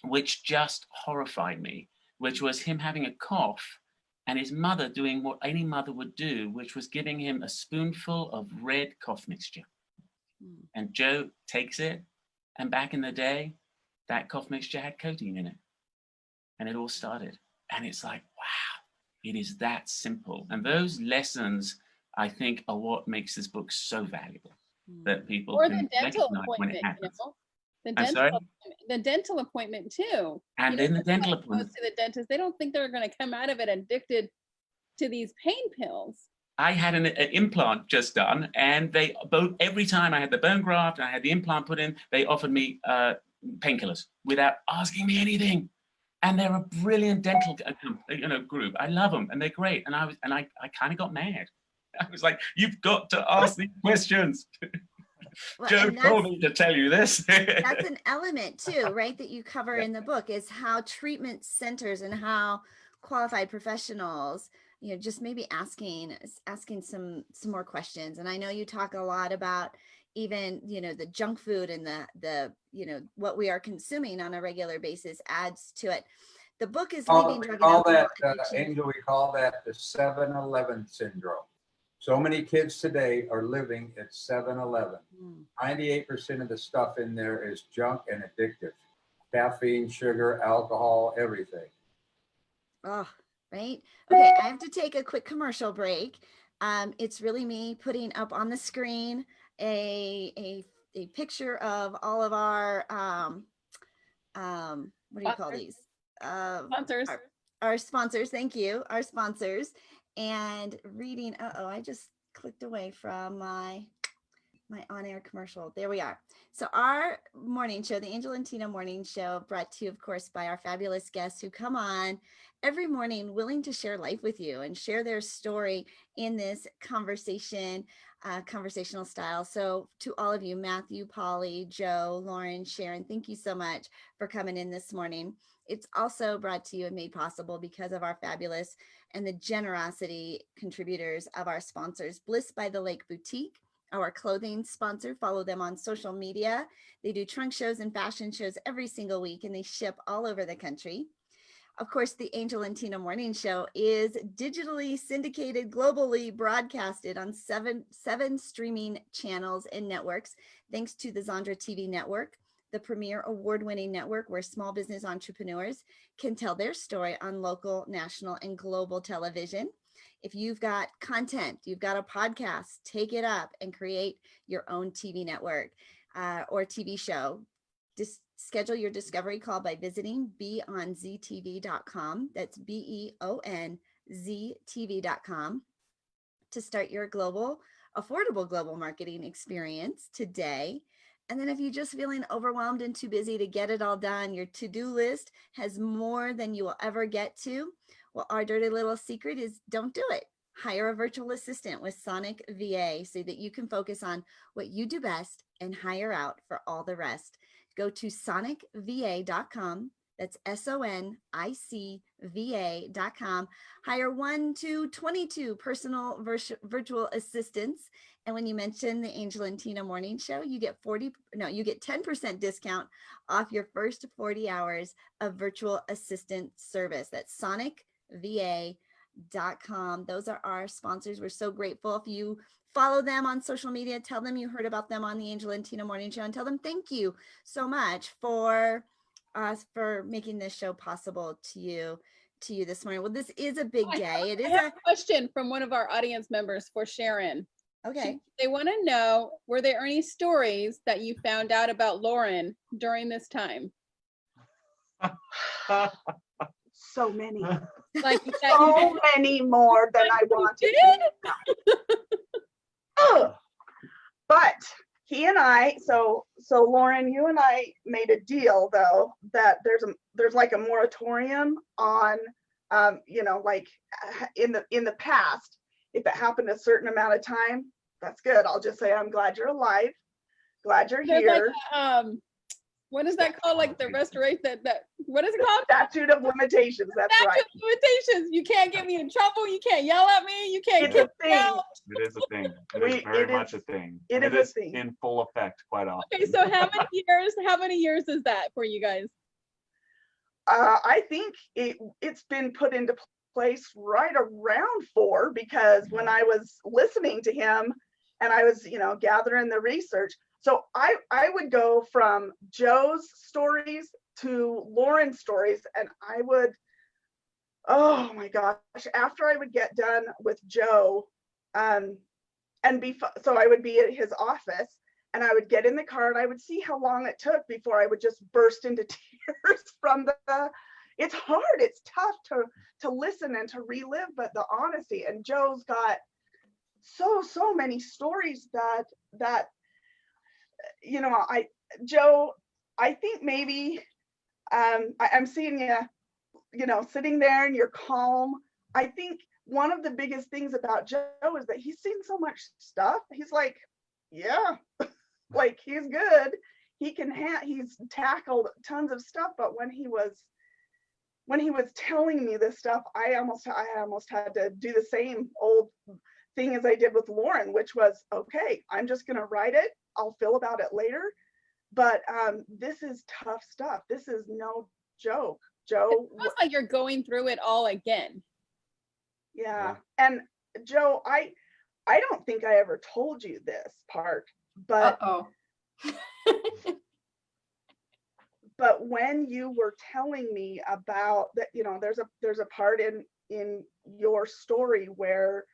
which just horrified me, which was him having a cough and his mother doing what any mother would do, which was giving him a spoonful of red cough mixture. And Joe takes it, and back in the day, that cough mixture had codeine in it. And it all started. And it's like, wow, it is that simple. And those lessons, I think, are what makes this book so valuable, that people Or can the dental recognize when it appointment, happens. the dental appointment too. And You know, in the dental somebody goes appointment, to the dentist, they don't think they're going to come out of it addicted to these pain pills. I had an implant just done, and they both, every time I had the bone graft and I had the implant put in, they offered me painkillers without asking me anything. And they're a brilliant dental group. I love them, and they're great. And I kind of got mad. I was like, you've got to ask these questions. Well, Joe and told me to tell you this. that's an element too, right, that you cover in the book, is how treatment centers and how qualified professionals, just maybe asking some more questions. And I know you talk a lot about even, the junk food and the what we are consuming on a regular basis adds to it. The book is Leaving Drug and Alcohol. Angel, we call that the 7-Eleven syndrome. So many kids today are living at 7-Eleven. 98% of the stuff in there is junk and addictive. Caffeine, sugar, alcohol, everything. Oh, right. Okay, I have to take a quick commercial break. It's really me putting up on the screen a picture of all of our what do you call these? Sponsors. Our sponsors. Thank you. Our sponsors. And reading. I just clicked away from my on-air commercial. There we are. So our morning show, the Angel and Tina morning show, brought to you, of course, by our fabulous guests who come on every morning willing to share life with you and share their story in this conversational style. So to all of you, Matthew, Polly, Joe, Lorin, Sharon, thank you so much for coming in this morning. It's also brought to you and made possible because of our fabulous and the generosity contributors of our sponsors. Bliss by the Lake Boutique, our clothing sponsor. Follow them on social media. They do trunk shows and fashion shows every single week, and they ship all over the country. Of course, the Angel and Tina Morning Show is digitally syndicated, globally broadcasted on seven streaming channels and networks, thanks to the Zandra TV network, the premier award-winning network where small business entrepreneurs can tell their story on local, national, and global television. If you've got content, you've got a podcast, take it up and create your own TV network or TV show. Just schedule your discovery call by visiting beonztv.com. That's beonztv.com to start your affordable global marketing experience today. And then if you're just feeling overwhelmed and too busy to get it all done, your to-do list has more than you will ever get to. Well, our dirty little secret is don't do it. Hire a virtual assistant with Sonic VA so that you can focus on what you do best and hire out for all the rest. Go to sonicva.com. That's SONICVA.com. Hire 1 to 22 personal virtual assistants. And when you mention the Angel and Tina Morning Show, you get 10% discount off your first 40 hours of virtual assistant service. That's sonicva.com. Those are our sponsors. We're so grateful. If you follow them on social media, tell them you heard about them on the Angel and Tina Morning Show, and tell them thank you so much for making this show possible to you this morning. Well, this is a big day. I have a question from one of our audience members for Sharon. Okay. They want to know, were there any stories that you found out about Lorin during this time? So many. Like so many more than I wanted to. But he and I, so Lorin, you and I made a deal though that there's like a moratorium on like in the past, if it happened a certain amount of time, that's good. I'll just say I'm glad you're alive, glad you're here. Like, what is that called? Like the restoration that what is it called? Statute of limitations. That's right. Statute of limitations. You can't get me in trouble. You can't yell at me. You can't get me out. It is a thing. It is very much a thing. It is a thing. In full effect quite often. Okay, so how many years is that for you guys? I think it's been put into place right around 4, because when I was listening to him and I was, gathering the research, so I would go from Joe's stories to Lorin's stories, and I would, oh my gosh, after I would get done with Joe, so I would be at his office, and I would get in the car, and I would see how long it took before I would just burst into tears from it's hard, it's tough to listen and to relive, but the honesty, and Joe's got so many stories that Joe, I think maybe I'm seeing you, sitting there and you're calm. I think one of the biggest things about Joe is that he's seen so much stuff. He's like, yeah, like he's good. He's tackled tons of stuff, but when he was telling me this stuff, I almost had to do the same old thing as I did with Lorin, which was, okay, I'm just going to write it. I'll feel about it later. But this is tough stuff. This is no joke. Joe, it feels like you're going through it all again. Yeah. And Joe, I don't think I ever told you this part, but but when you were telling me about that, there's a part in your story where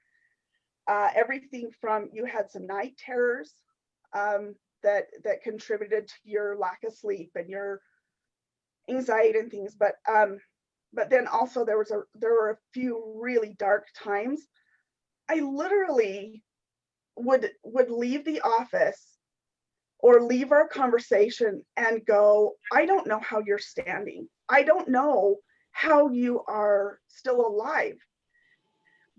everything from, you had some night terrors that contributed to your lack of sleep and your anxiety and things, but then also there were a few really dark times. I literally would leave the office or leave our conversation and go, I don't know how you're standing. I don't know how you are still alive.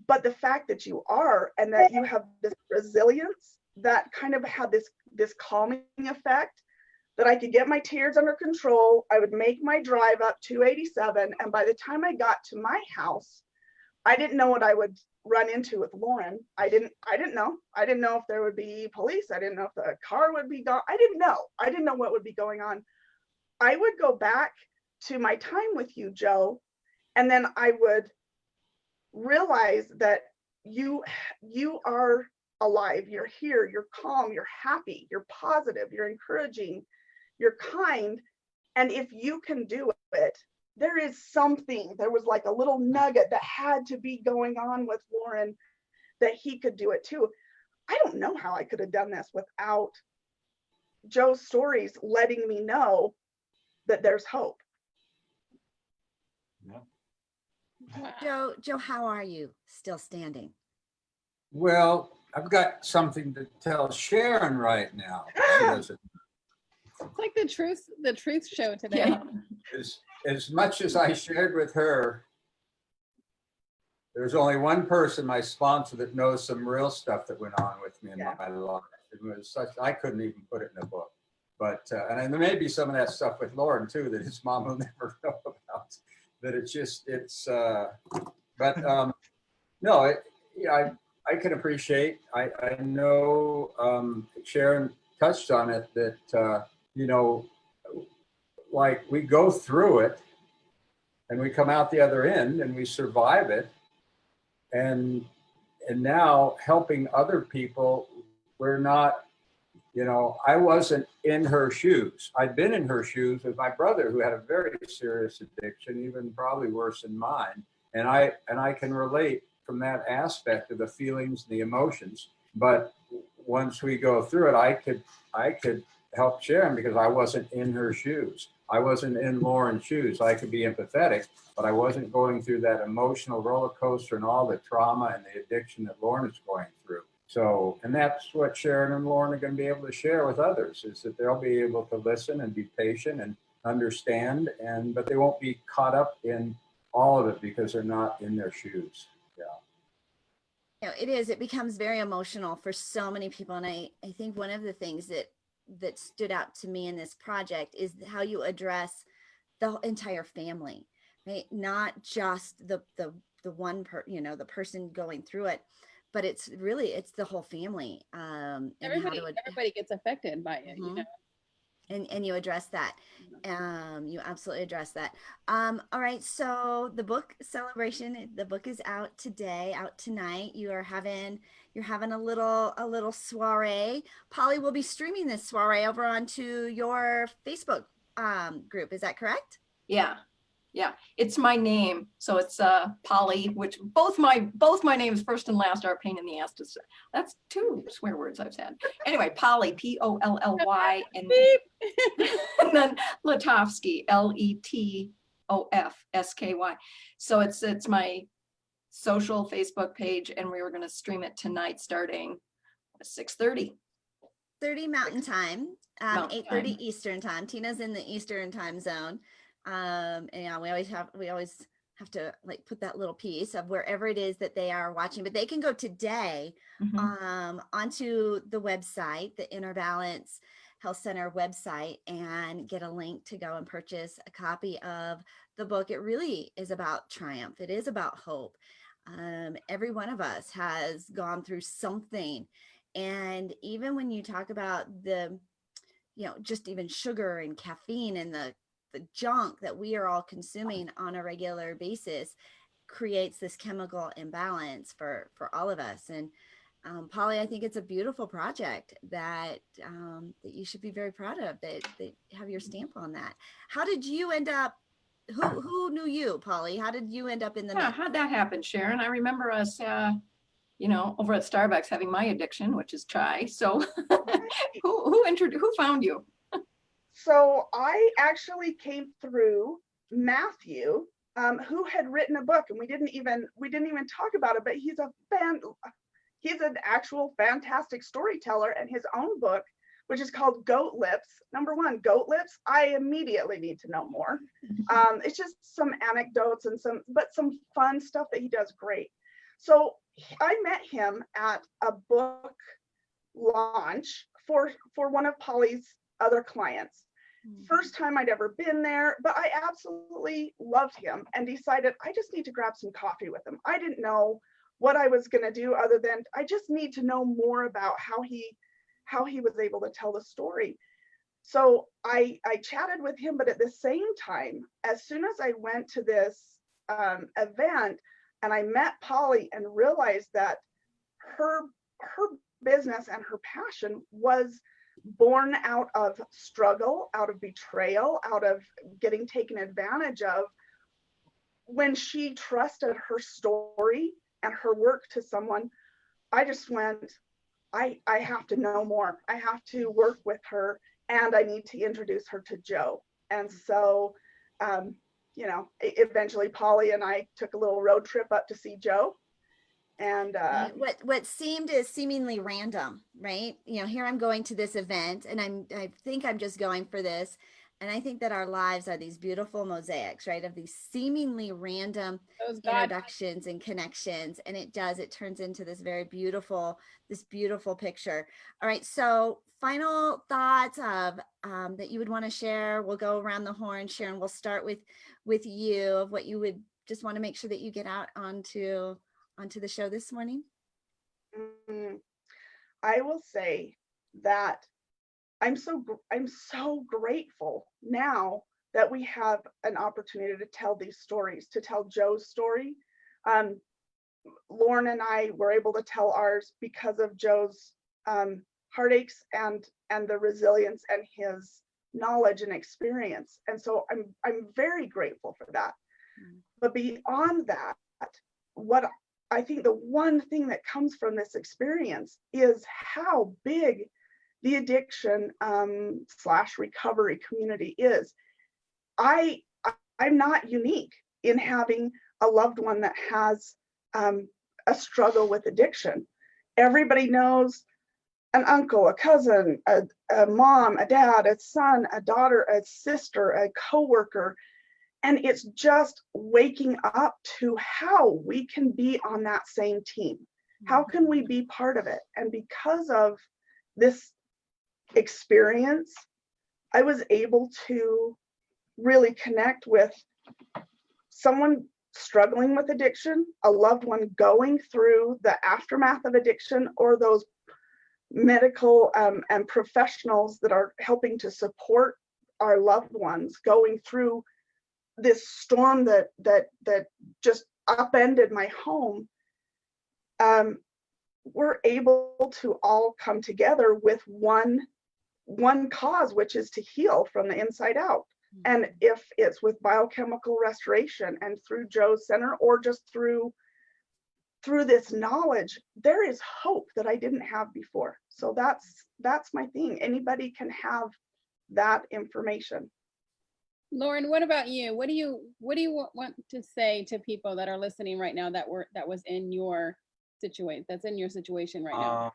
But the fact that you are, and that you have this resilience, that kind of had this calming effect, that I could get my tears under control. I would make my drive up 287. And by the time I got to my house, I didn't know what I would run into with Lorin. I didn't know. I didn't know if there would be police. I didn't know if the car would be gone. I didn't know what would be going on. I would go back to my time with you, Joe, and then I would realize that you are alive. You're here. You're calm. You're happy. You're positive. You're encouraging. You're kind. And if you can do it, there was like a little nugget that had to be going on with Lorin, that he could do it too. I don't know how I could have done this without Joe's stories letting me know that there's hope. Joe, how are you? Still standing? Well, I've got something to tell Sharon right now. She doesn't. It's like the truth show today. Yeah. As much as I shared with her, there's only one person, my sponsor, that knows some real stuff that went on with me in my life. It was such, I couldn't even put it in a book. But and there may be some of that stuff with Lorin too that his mom will never know about. That no, I can appreciate. I know Sharon touched on it, that like we go through it and we come out the other end and we survive it, and now helping other people. We're not, I wasn't in her shoes. I'd been in her shoes with my brother, who had a very serious addiction, even probably worse than mine, and I can relate from that aspect of the feelings and the emotions. But once we go through it, I could help Sharon because I wasn't in her shoes. I wasn't in Lorin's shoes. I could be empathetic, but I wasn't going through that emotional roller coaster and all the trauma and the addiction that Lorin is going through. So, and that's what Sharon and Lorin are going to be able to share with others, is that they'll be able to listen and be patient and understand, but they won't be caught up in all of it because they're not in their shoes. Yeah. It becomes very emotional for so many people. And I think one of the things that stood out to me in this project is how you address the entire family, right? Not just the one the person going through it, but it's the whole family. Everybody gets affected by it. And you address that. You absolutely address that. All right. So the book celebration, the book is out today, out tonight. You're having a little soiree. Polly will be streaming this soiree over onto your Facebook group. Is that correct? Yeah. Yeah, it's my name. So it's Polly, which both my names, first and last, are a pain in the ass to say. That's 2 swear words I've said. Anyway, Polly, Polly, and then Letofsky, Letofsky. So it's my social Facebook page, and we were going to stream it tonight starting 6:30. 30 Mountain Time, Mountain 8:30 time. Eastern Time. Tina's in the Eastern Time Zone. And yeah, we always have to like put that little piece of wherever it is that they are watching, but they can go today onto the website, the Inner Balance Health Center website, and get a link to go and purchase a copy of the book. It really is about triumph. It is about hope. Every one of us has gone through something. And even when you talk about just even sugar and caffeine and the junk that we are all consuming on a regular basis creates this chemical imbalance for all of us. And Polly, I think it's a beautiful project that you should be very proud of, that have your stamp on that. How did you end up? Who knew you, Polly? How did you end up in the mix? How'd that happen, Sharon? I remember us over at Starbucks having my addiction, which is chai. So who found you? So I actually came through Matthew, who had written a book, and we didn't even talk about it, but he's an actual fantastic storyteller, and his own book, which is called Goat Lips. Number 1, Goat Lips. I immediately need to know more. It's just some anecdotes and some fun stuff that he does great. So I met him at a book launch for one of Polly's other clients. First time I'd ever been there, but I absolutely loved him and decided I just need to grab some coffee with him. I didn't know what I was going to do other than I just need to know more about how he was able to tell the story. So I chatted with him, but at the same time, as soon as I went to this event and I met Polly and realized that her business and her passion was born out of struggle, out of betrayal, out of getting taken advantage of. When she trusted her story and her work to someone, I just went, I have to know more. I have to work with her, and I need to introduce her to Joe. And so, eventually Polly and I took a little road trip up to see Joe. And what seemed is seemingly random, right? Here I'm going to this event, and I think I'm just going for this. And I think that our lives are these beautiful mosaics, right? Of these seemingly random introductions and connections. And it turns into this very beautiful, picture. All right. So final thoughts of that you would want to share. We'll go around the horn. Sharon, we'll start with you, of what you would just want to make sure that you get out onto the show this morning. I will say that I'm so grateful now that we have an opportunity to tell these stories, to tell Joe's story. Lorin and I were able to tell ours because of Joe's heartaches and the resilience and his knowledge and experience. And so I'm very grateful for that. But beyond that, what I think the one thing that comes from this experience is how big the addiction / recovery community is. I'm not unique in having a loved one that has a struggle with addiction. Everybody knows an uncle, a cousin, a mom, a dad, a son, a daughter, a sister, a coworker. And it's just waking up to how we can be on that same team. How can we be part of it? And because of this experience, I was able to really connect with someone struggling with addiction, a loved one going through the aftermath of addiction, or those medical and professionals that are helping to support our loved ones going through this storm that just upended my home, we're able to all come together with one cause, which is to heal from the inside out. And if it's with biochemical restoration and through Joe's Center, or just through this knowledge, there is hope that I didn't have before. So that's my thing. Anybody can have that information. Lorin, what about you? What do you want to say to people that are listening right now that was in your situation right now?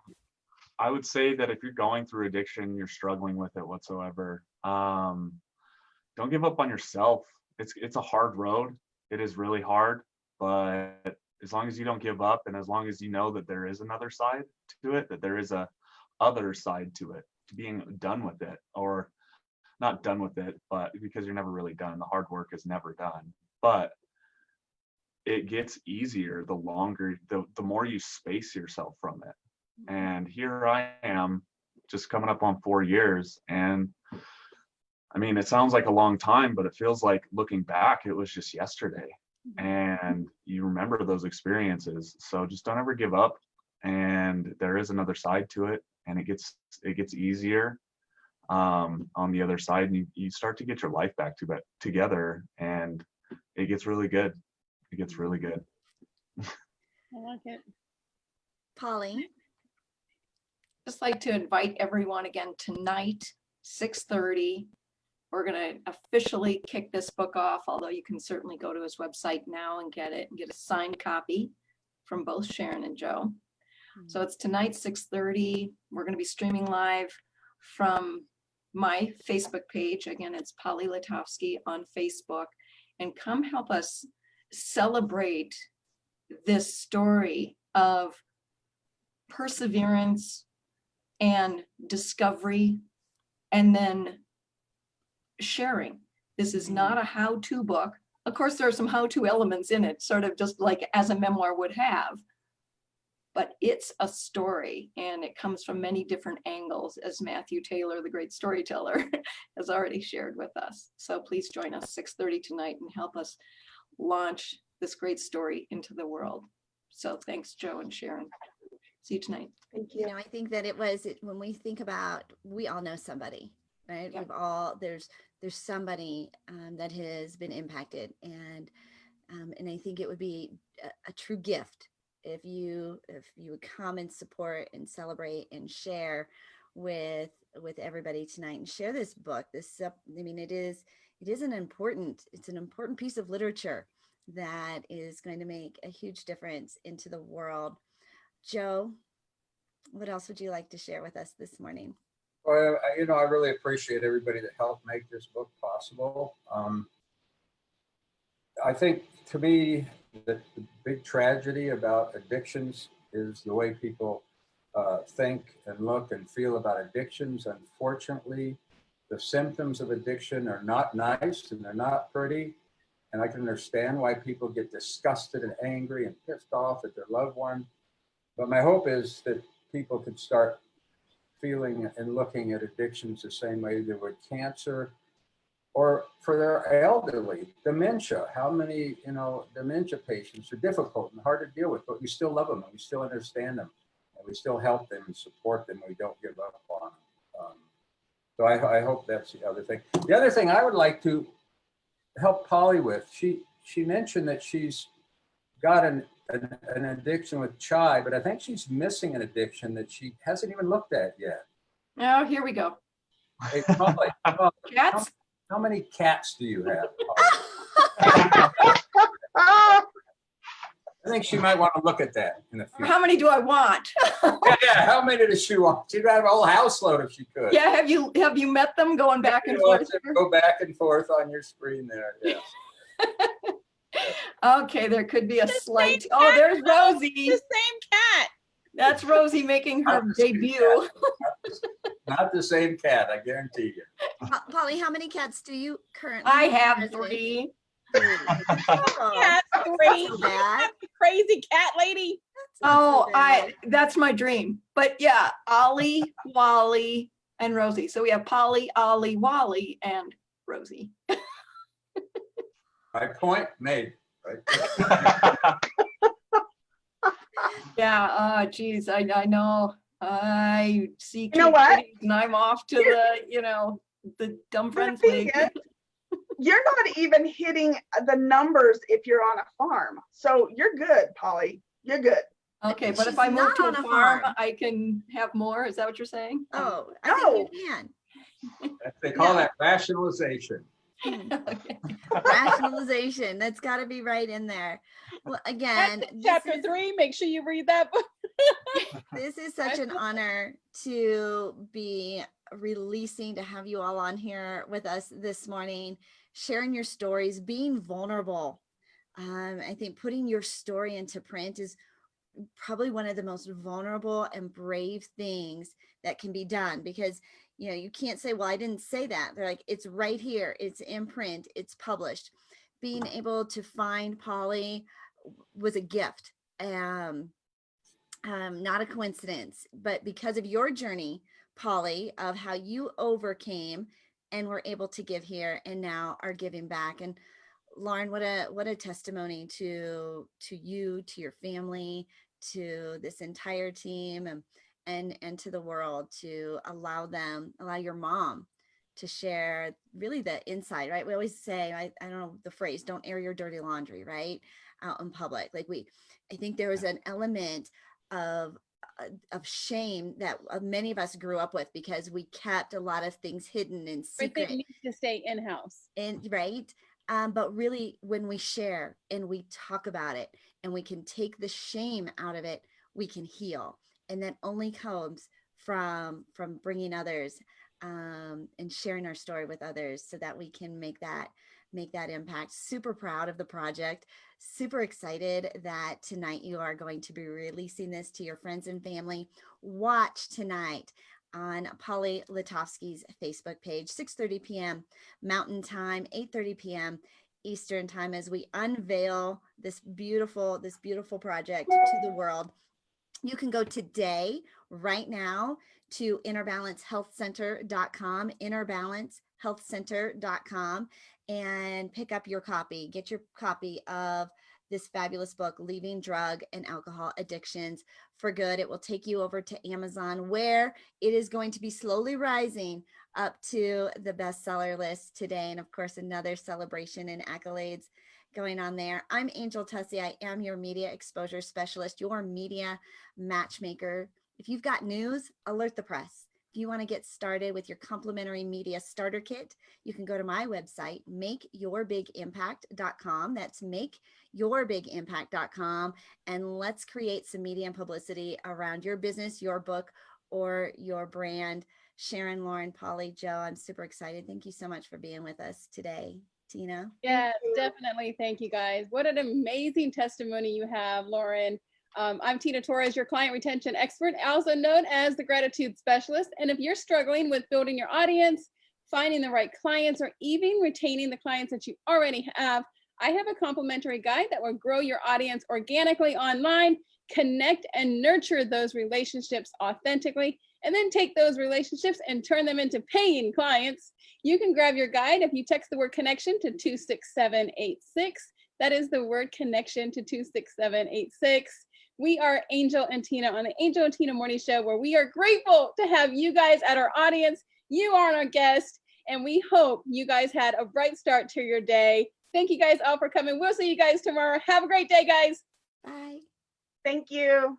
I would say that if you're going through addiction, you're struggling with it whatsoever, don't give up on yourself. It's a hard road. It is really hard, but as long as you don't give up, and as long as you know that there is another side to it, that there is a other side to it, to being done with it, or not done with it, but because you're never really done. The hard work is never done, but it gets easier the longer, the more you space yourself from it. And here I am, just coming up on 4 years, and I mean, it sounds like a long time, but it feels like, looking back, it was just yesterday. And you remember those experiences. So just don't ever give up. And there is another side to it, and it gets easier on the other side, and you start to get your life back together, and it gets really good. It gets really good. I like it. Polly? Just like to invite everyone again tonight, 6:30. We're going to officially kick this book off, although you can certainly go to his website now and get it and get a signed copy from both Sharon and Joe. So it's tonight, 6:30. We're going to be streaming live from my Facebook page. Again, it's Polly Latofsky on Facebook. And come help us celebrate this story of perseverance and discovery, and then sharing. This is not a how-to book. Of course, there are some how-to elements in it, sort of just like as a memoir would have, but it's a story, and it comes from many different angles, as Matthew Taylor, the great storyteller, has already shared with us. So please join us 6:30 tonight and help us launch this great story into the world. So thanks, Joe and Sharon. See you tonight. Thank you. You know, I think that when we think about, we all know somebody, right? Yep. We've all, there's somebody that has been impacted, and I think it would be a true gift if you would come and support and celebrate and share with everybody tonight, and share this book. I mean, it is an important piece of literature that is going to make a huge difference into the world. Joe, what else would you like to share with us this morning? Well, I really appreciate everybody that helped make this book possible. I think, to me, the big tragedy about addictions is the way people think and look and feel about addictions. Unfortunately, the symptoms of addiction are not nice, and they're not pretty. And I can understand why people get disgusted and angry and pissed off at their loved one. But my hope is that people could start feeling and looking at addictions the same way they would cancer, or for their elderly, dementia. How many, dementia patients are difficult and hard to deal with, but we still love them, and we still understand them, and we still help them and support them. We don't give up on them. So I hope that's the other thing. The other thing I would like to help Polly with, she mentioned that she's got an addiction with chai, but I think she's missing an addiction that she hasn't even looked at yet. Oh, here we go. Hey, Polly, Cats? how many cats do you have? I think she might want to look at that in the future. How many do I want? Yeah, how many does she want? She'd have a whole house load if she could. Yeah, have you met them going back and forth? Go back and forth on your screen there. Yes. Okay, there could be a slight. Oh, there's Rosie. The same cat. That's Rosie making her debut. Not the same cat, I guarantee you. Polly, how many cats do you currently I have with? 3. Oh, Cat, 3. so bad. Crazy cat lady. Oh, bad. that's my dream. But yeah, Ollie, Wally, and Rosie. So we have Polly, Ollie, Wally, and Rosie. My point made, right? Yeah, geez, I know. I see You know what? kitties and I'm off to the Dumb The Friends thing League. is, you're not even hitting the numbers if you're on a farm. So you're good, Polly. You're good. Okay, but She's if I move not to on a a farm, farm. I can have more. Is that what you're saying? Oh, I No. think you can. They call No. that rationalization. Okay. Rationalization. That's got to be right in there. Well, again, That's in this chapter is- 3. Make sure you read that book. This is such an honor to be releasing, to have you all on here with us this morning, sharing your stories, being vulnerable. I think putting your story into print is probably one of the most vulnerable and brave things that can be done, because you can't say, well, I didn't say that. They're like, it's right here, it's in print, it's published. Being able to find Polly was a gift. Not a coincidence, but because of your journey, Polly, of how you overcame and were able to give here and now are giving back. And Lorin, what a testimony to you, to your family, to this entire team, and to the world, to allow your mom to share really the inside, right? We always say, I don't know the phrase, don't air your dirty laundry, right? Out in public. I think there was an element of shame that many of us grew up with, because we kept a lot of things hidden and secret. Everything needs to stay in-house. And right. But really, when we share and we talk about it and we can take the shame out of it, we can heal. And that only comes from bringing others and sharing our story with others, so that we can make that impact. Super proud of the project. Super excited that tonight you are going to be releasing this to your friends and family. Watch tonight on Polly Litovsky's Facebook page, 6:30 p.m. Mountain Time, 8:30 p.m. Eastern Time, as we unveil this beautiful project to the world. You can go today, right now, to innerbalancehealthcenter.com, innerbalancehealthcenter.com, and pick up your copy. Get your copy of this fabulous book, Leaving Drug and Alcohol Addictions for Good. It will take you over to Amazon, where it is going to be slowly rising up to the bestseller list today. And of course, another celebration and accolades going on there. I'm Angel Tussey. I am your media exposure specialist, your media matchmaker. If you've got news, alert the press. If you want to get started with your complimentary media starter kit, you can go to my website, makeyourbigimpact.com. That's makeyourbigimpact.com. And let's create some media and publicity around your business, your book, or your brand. Sharon, Lorin, Polly, Joe, I'm super excited. Thank you so much for being with us today. Tina? Yes, definitely. Thank you, guys. What an amazing testimony you have, Lorin. I'm Tina Torres, your client retention expert, also known as the gratitude specialist. And if you're struggling with building your audience, finding the right clients, or even retaining the clients that you already have, I have a complimentary guide that will grow your audience organically online, connect and nurture those relationships authentically, and then take those relationships and turn them into paying clients. You can grab your guide if you text the word connection to 26786. That is the word connection to 26786. We are Angel and Tina on the Angel and Tina Morning Show, where we are grateful to have you guys at our audience. You are our guest, and we hope you guys had a bright start to your day. Thank you guys all for coming. We'll see you guys tomorrow. Have a great day, guys. Bye. Thank you.